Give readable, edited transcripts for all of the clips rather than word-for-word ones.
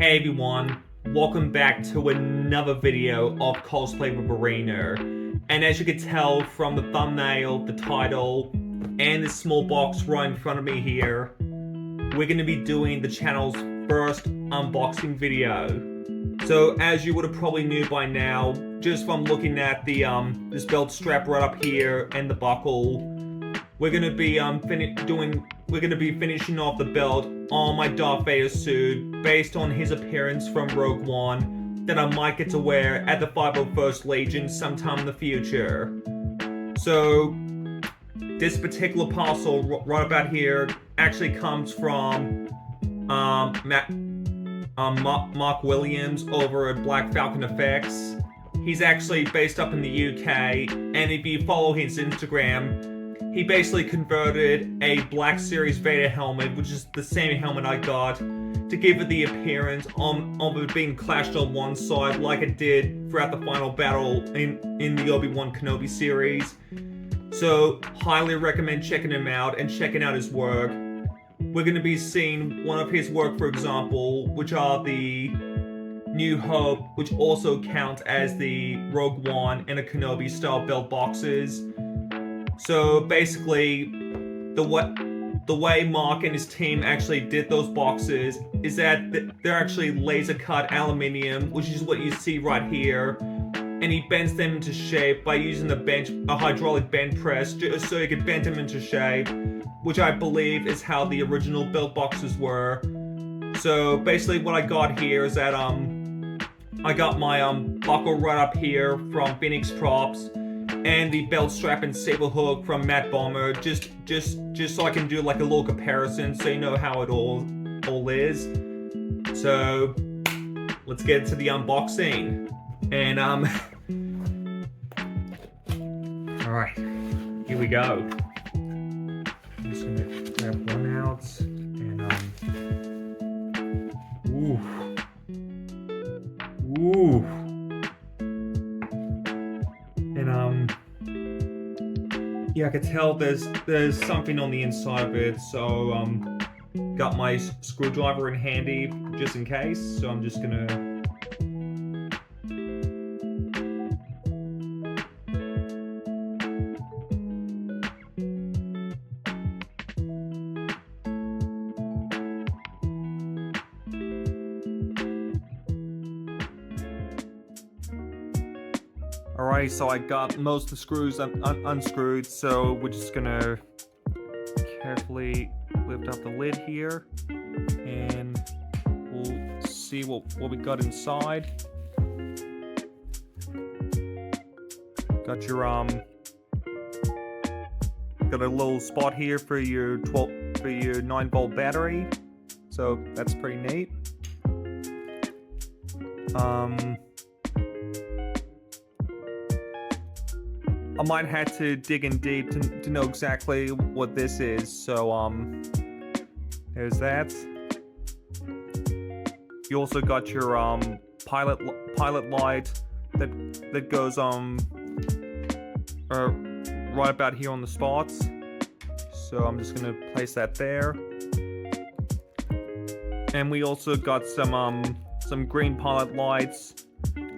Hey everyone, welcome back to another video of Cosplay with Arena. And as you can tell from the thumbnail, the title, and this small box right in front of me here, we're going to be doing the channel's first unboxing video. So as you would have probably knew by now, just from looking at the this belt strap right up here and the buckle, we're going to be finishing off the belt on my Darth Vader suit based on his appearance from Rogue One that I might get to wear at the 501st Legion sometime in the future. So this particular parcel right about here actually comes from Mark Williams over at Black Falcon Effects. He's actually based up in the UK, and if you follow his Instagram, he basically converted a Black Series Vader helmet, which is the same helmet I got, to give it the appearance of it being clashed on one side like it did throughout the final battle in the Obi-Wan Kenobi series. So, highly recommend checking him out and checking out his work. We're going to be seeing one of his work, for example, which are the New Hope, which also count as the Rogue One and a Kenobi style belt boxes. So basically, the way Mark and his team actually did those boxes is that they're actually laser cut aluminium, which is what you see right here, and he bends them into shape by using a hydraulic bend press, just so he could bend them into shape, which I believe is how the original belt boxes were. So basically, what I got here is that I got my buckle right up here from Phoenix Props, and the belt strap and saber hook from Matt Bomber, just so I can do like a little comparison, so you know how it all is. So let's get into the unboxing. And all right, here we go. I'm just gonna grab one out and ooh. And yeah, I could tell there's something on the inside of it, so got my screwdriver in handy just in case, so I'm just gonna Alright, so I got most of the screws unscrewed, so we're just gonna carefully lift up the lid here, and we'll see what we got inside. Got your got a little spot here for your 9-volt battery, so that's pretty neat. I might have to dig in deep to know exactly what this is, so there's that. You also got your pilot light that goes right about here on the spots. So I'm just gonna place that there. And we also got some green pilot lights,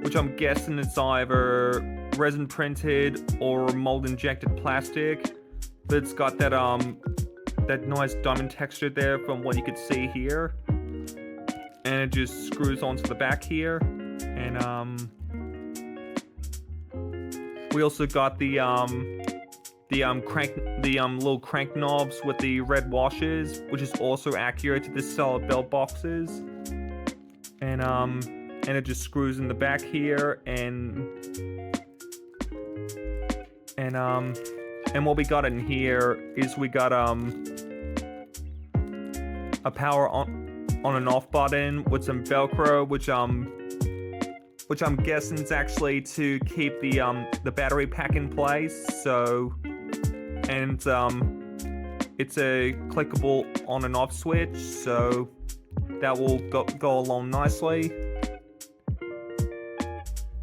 which I'm guessing it's either resin printed or mold injected plastic, but it's got that nice diamond texture there from what you could see here, and it just screws onto the back here. And we also got the little crank knobs with the red washes, which is also accurate to this style of belt boxes. And it just screws in the back here, and what we got in here is we got a power on and off button with some Velcro, which I'm guessing is actually to keep the battery pack in place. So, and it's a clickable on and off switch, so that will go along nicely.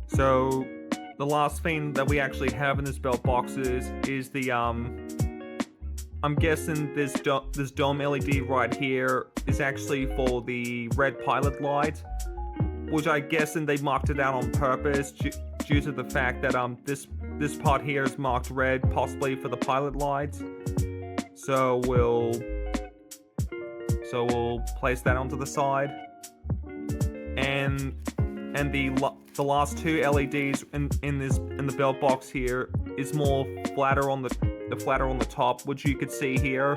So the last thing that we actually have in this belt boxes is the I'm guessing this dome LED right here is actually for the red pilot light, which I guess they marked it out on purpose due to the fact that this part here is marked red, possibly for the pilot light. So we'll place that onto the side, and the last two LEDs in the belt box here is more flatter on the top, which you could see here,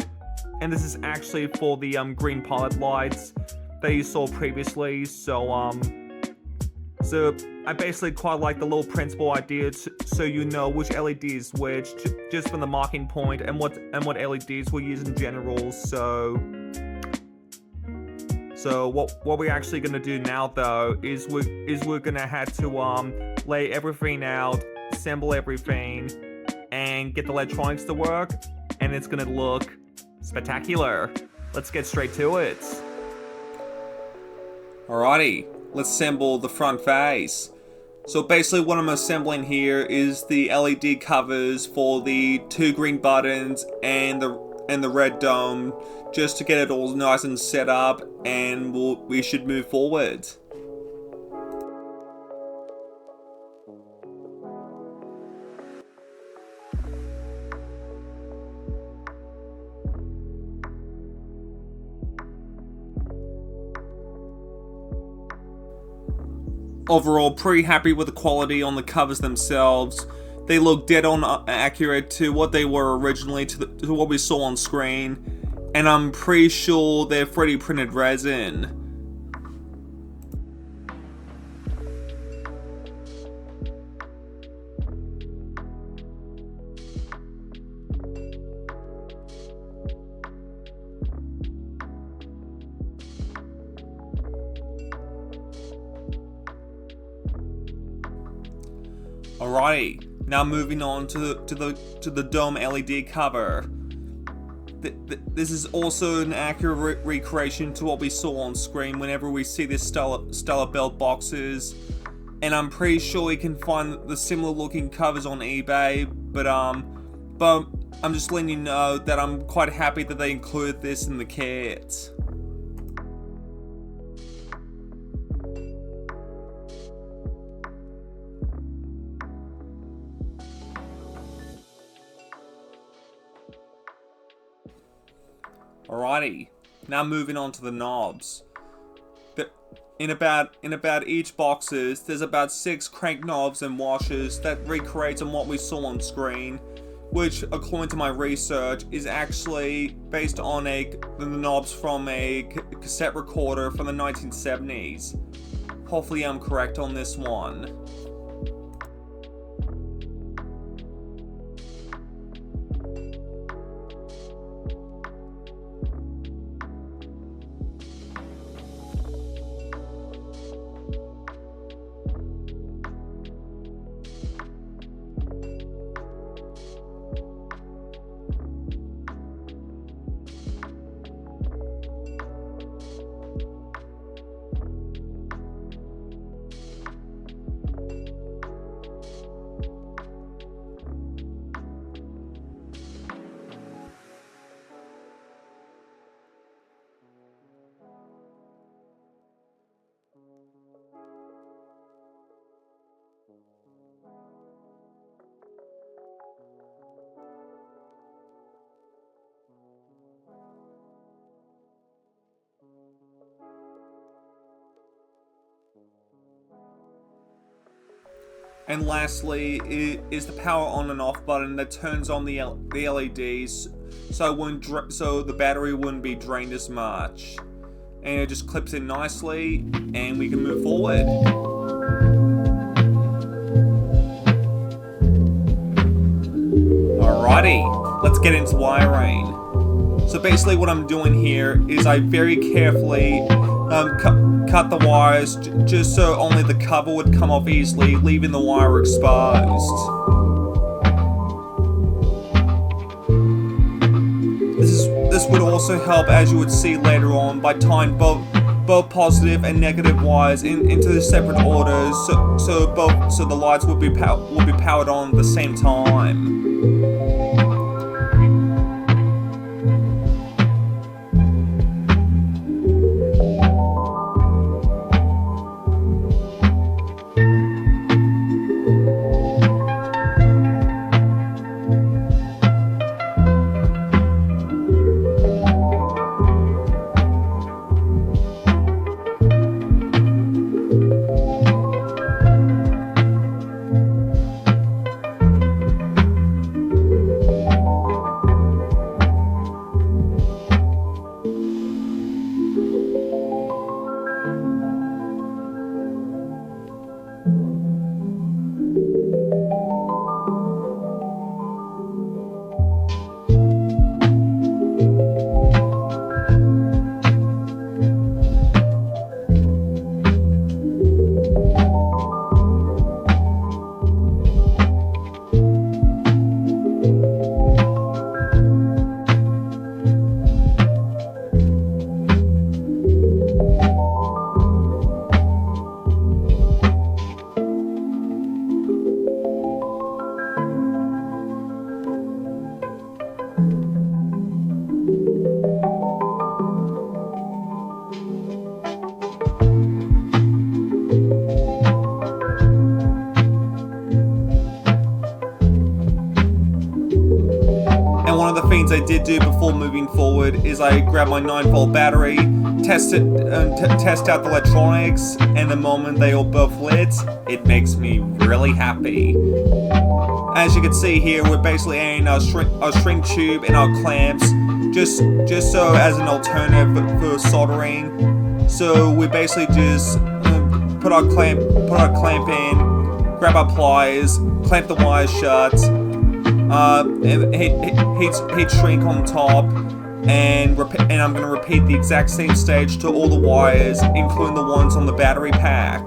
and this is actually for the green pilot lights that you saw previously. So I basically quite like the little principal idea, so you know which LED is which, just from the marking point, and what LEDs we'll use in general. So what we're actually gonna do now though is we're gonna have to lay everything out, assemble everything, and get the electronics to work, and it's gonna look spectacular. Let's get straight to it. Alrighty, let's assemble the front face. So basically what I'm assembling here is the LED covers for the two green buttons and the red dome, just to get it all nice and set up, and we should move forward. Overall, pretty happy with the quality on the covers themselves. They look dead on accurate to what they were originally, to what we saw on screen, and I'm pretty sure they're 3D printed resin. Alrighty, now moving on to the dome LED cover. This is also an accurate recreation to what we saw on screen whenever we see this Stellar belt boxes, and I'm pretty sure you can find the similar looking covers on eBay, but I'm just letting you know that I'm quite happy that they included this in the kit. Alrighty, now moving on to the knobs. In about each boxes, there's about 6 crank knobs and washers that recreate on what we saw on screen, which, according to my research, is actually based on the knobs from a cassette recorder from the 1970s. Hopefully I'm correct on this one. And lastly is the power on and off button that turns on the LEDs so the battery wouldn't be drained as much. And it just clips in nicely, and we can move forward. Alrighty, let's get into wiring. So basically what I'm doing here is I very carefully cut the wires just so only the cover would come off easily, leaving the wire exposed. This would also help, as you would see later on, by tying both positive and negative wires into the separate orders, so the lights would be powered on at the same time. I did do before moving forward is I grabbed my 9-volt battery, test out the electronics, and the moment they all both lit, it makes me really happy. As you can see here, we're basically adding our shrink tube and our clamps, just so as an alternative for soldering. So we basically just put our clamp in, grab our pliers, clamp the wires shut, heat shrink on top, and I'm going to repeat the exact same stage to all the wires, including the ones on the battery pack.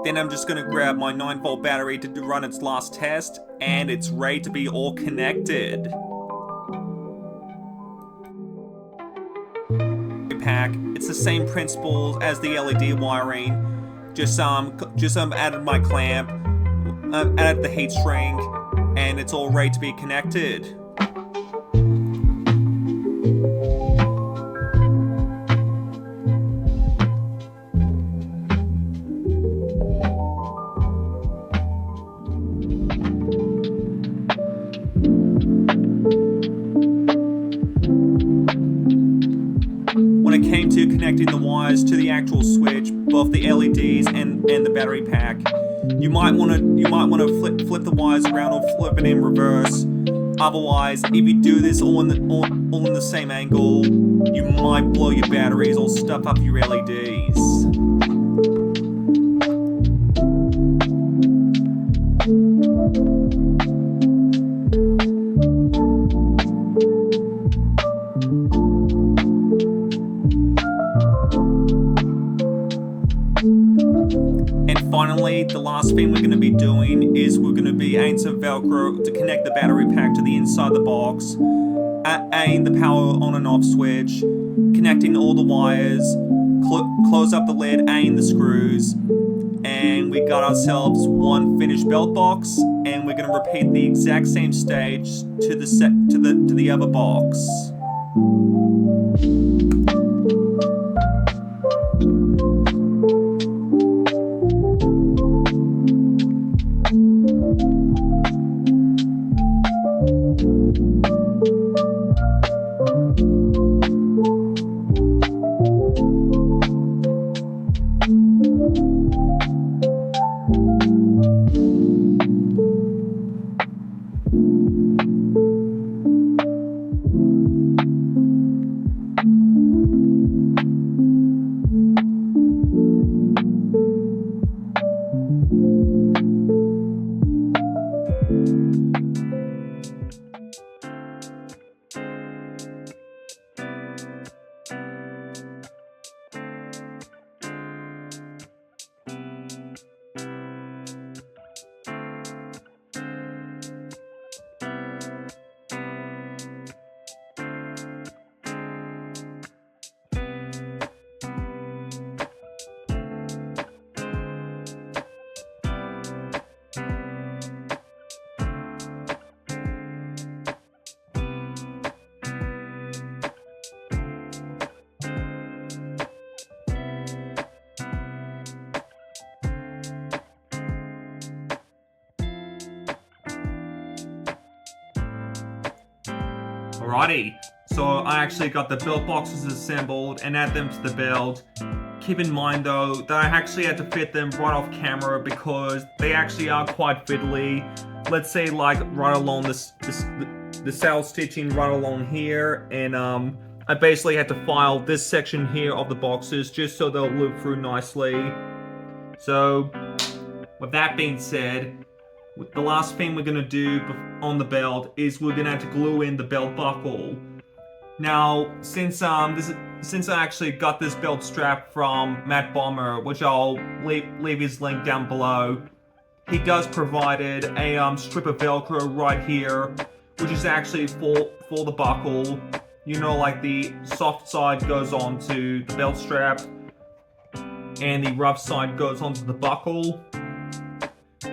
Then I'm just gonna grab my 9-volt battery to run its last test, and it's ready to be all connected. Pack, it's the same principles as the LED wiring. Just added my clamp, added the heat shrink, and it's all ready to be connected. When it came to connecting the wires to the actual switch, both the LEDs and the battery pack, you might want to flip the wires around or flip it in reverse. Otherwise, if you do this all in the same angle, you might blow your batteries or stuff up your LEDs. And finally, the last thing we're going to be doing is we're going to be adding some Velcro to connect the battery pack to the inside of the box, adding the power on and off switch, connecting all the wires, close up the lid, adding the screws, and we got ourselves one finished belt box, and we're going to repeat the exact same stage to the other box. Alrighty, so I actually got the build boxes assembled and add them to the build. Keep in mind though that I actually had to fit them right off camera because they actually are quite fiddly. Let's say like right along the saddle stitching right along here, and I basically had to file this section here of the boxes just so they'll loop through nicely. So with that being said, the last thing we're going to do on the belt is we're going to have to glue in the belt buckle. Now, since I actually got this belt strap from Matt Bomber, which I'll leave his link down below, he does provided a strip of Velcro right here, which is actually for the buckle. You know, like the soft side goes on to the belt strap, and the rough side goes onto the buckle.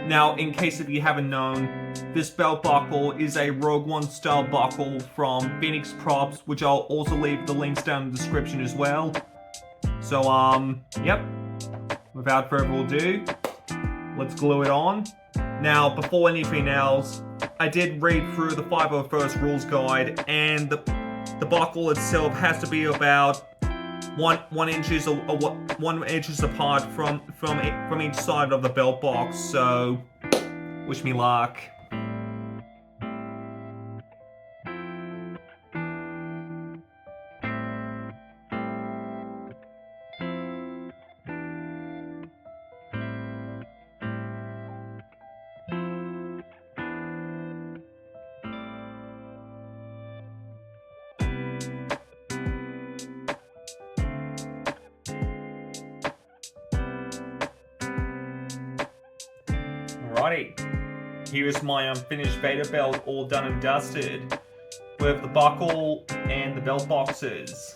Now, in case if you haven't known, this belt buckle is a Rogue One style buckle from Phoenix Props, which I'll also leave the links down in the description as well. So, yep. Without further ado, let's glue it on. Now, before anything else, I did read through the 501st Rules Guide, and the buckle itself has to be about 1 inches apart from each side of the belt box. So, wish me luck. Alrighty, here's my unfinished Vader belt all done and dusted, with the buckle and the belt boxes.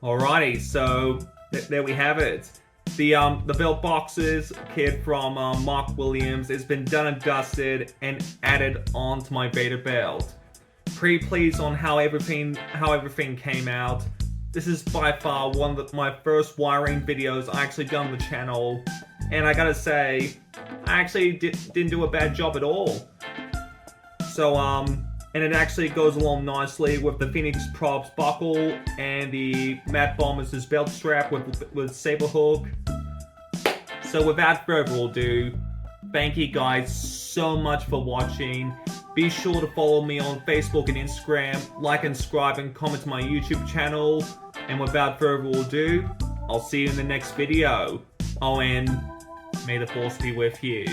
Alrighty, so there we have it. The belt boxes kit from Mark Williams has been done and dusted and added onto my Vader belt. Pretty pleased on how everything came out. This is by far one of my first wiring videos I actually done on the channel, and I gotta say, I actually didn't do a bad job at all. So and it actually goes along nicely with the Phoenix Props buckle and the Matt Bombers' belt strap with saber hook. So without further ado, thank you guys so much for watching. Be sure to follow me on Facebook and Instagram, like and subscribe and comment to my YouTube channel. And without further ado, I'll see you in the next video. Oh, and may the force be with you.